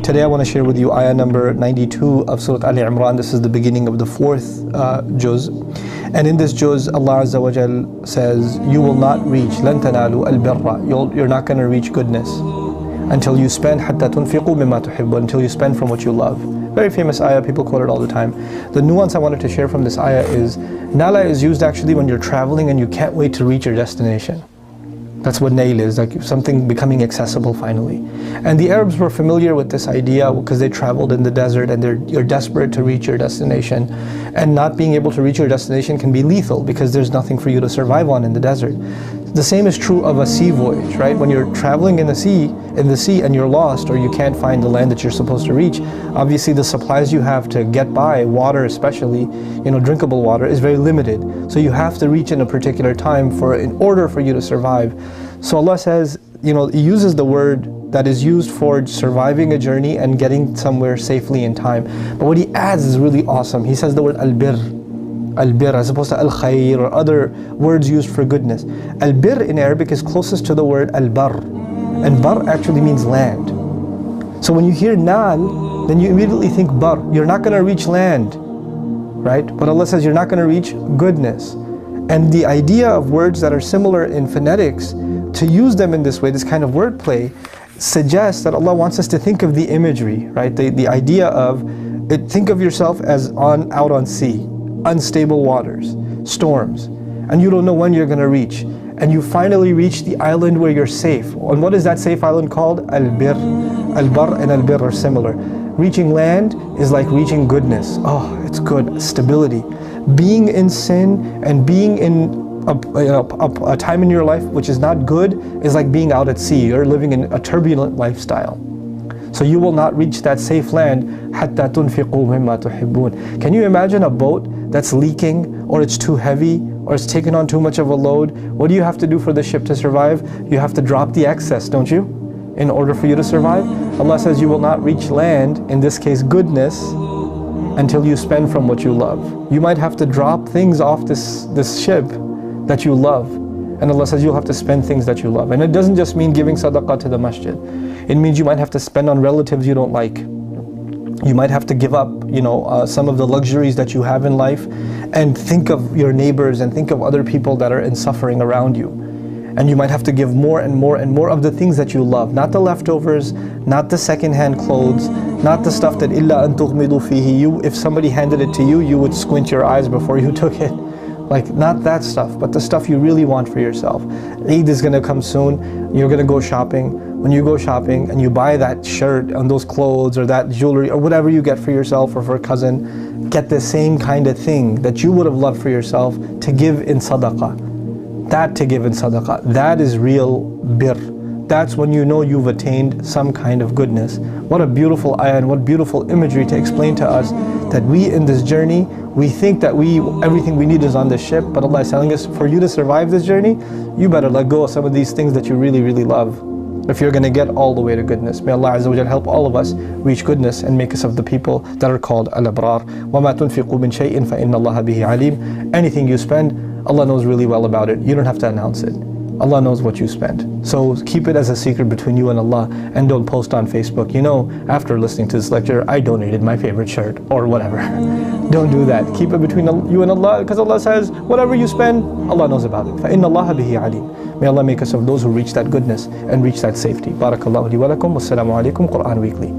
Today I want to share with you ayah number 92 of Surah Ali Imran. This is the beginning of the fourth juz. And in this juz, Allah Azza wa Jal says, you will not reach, لَن تَنَالُوا الْبِرَّ. You're not going to reach goodness until you spend حَتَّى تُنْفِقُوا مِمَّا تُحِبُّ, until you spend from what you love. Very famous ayah, people quote it all the time. The nuance I wanted to share from this ayah is, nala is used actually when you're traveling and you can't wait to reach your destination. That's what nail is, like something becoming accessible finally. And the Arabs were familiar with this idea because they traveled in the desert and you're desperate to reach your destination. And not being able to reach your destination can be lethal because there's nothing for you to survive on in the desert. The same is true of a sea voyage, right? When you're traveling in the sea and you're lost or you can't find the land that you're supposed to reach, obviously the supplies you have to get by, water especially, drinkable water, is very limited. So you have to reach in a particular time in order for you to survive. So Allah says, He uses the word that is used for surviving a journey and getting somewhere safely in time. But what He adds is really awesome. He says the word al-birr. Al-birr as opposed to al-khayr or other words used for goodness. Al-birr in Arabic is closest to the word al-bar. And bar actually means land. So when you hear nal, then you immediately think bar. You're not going to reach land, right? But Allah says you're not going to reach goodness. And the idea of words that are similar in phonetics, to use them in this way, this kind of wordplay, suggests that Allah wants us to think of the imagery, right? The idea of, think of yourself as out on sea, unstable waters, storms, and you don't know when you're going to reach. And you finally reach the island where you're safe. And what is that safe island called? Al-birr. Al-bar and al-birr are similar. Reaching land is like reaching goodness. Oh, it's good, stability. Being in sin and being in a time in your life which is not good is like being out at sea. You're living in a turbulent lifestyle. So you will not reach that safe land حَتَّى تُنْفِقُوا مِمَّا تُحِبُّونَ. Can you imagine a boat that's leaking, or it's too heavy, or it's taken on too much of a load? What do you have to do for the ship to survive? You have to drop the excess, don't you? In order for you to survive? Allah says you will not reach land, in this case goodness, until you spend from what you love. You might have to drop things off this ship that you love. And Allah says you'll have to spend things that you love. And it doesn't just mean giving sadaqah to the masjid. It means you might have to spend on relatives you don't like. You might have to give up, some of the luxuries that you have in life, and think of your neighbors and think of other people that are in suffering around you. And you might have to give more and more and more of the things that you love. Not the leftovers, not the second-hand clothes, not the stuff that illa an tughmidu fihi. If somebody handed it to you, you would squint your eyes before you took it. Like, not that stuff, but the stuff you really want for yourself. Eid is going to come soon. You're going to go shopping. When you go shopping and you buy that shirt and those clothes or that jewelry or whatever you get for yourself or for a cousin, get the same kind of thing that you would have loved for yourself to give in sadaqah. To give in sadaqah. That is real birr. That's when you know you've attained some kind of goodness. What a beautiful ayah and what beautiful imagery to explain to us that we in this journey, we think that everything we need is on this ship, but Allah is telling us, for you to survive this journey, you better let go of some of these things that you really, really love, if you're going to get all the way to goodness. May Allah Azza wa Jal help all of us reach goodness and make us of the people that are called al-abrar. وَمَا تُنْفِقُوا مِنْ شَيْءٍ فَإِنَّ اللَّهَ بِهِ عَلِيمٌ. Anything you spend, Allah knows really well about it. You don't have to announce it. Allah knows what you spend. So keep it as a secret between you and Allah, and don't post on Facebook, after listening to this lecture, I donated my favorite shirt or whatever. Don't do that. Keep it between you and Allah, because Allah says, whatever you spend, Allah knows about it. فَإِنَّ اللَّهَ بِهِ عَلِيمٌ. May Allah make us of those who reach that goodness and reach that safety. Barakallahu li wa lakum. Wassalamu alaikum. Quran Weekly.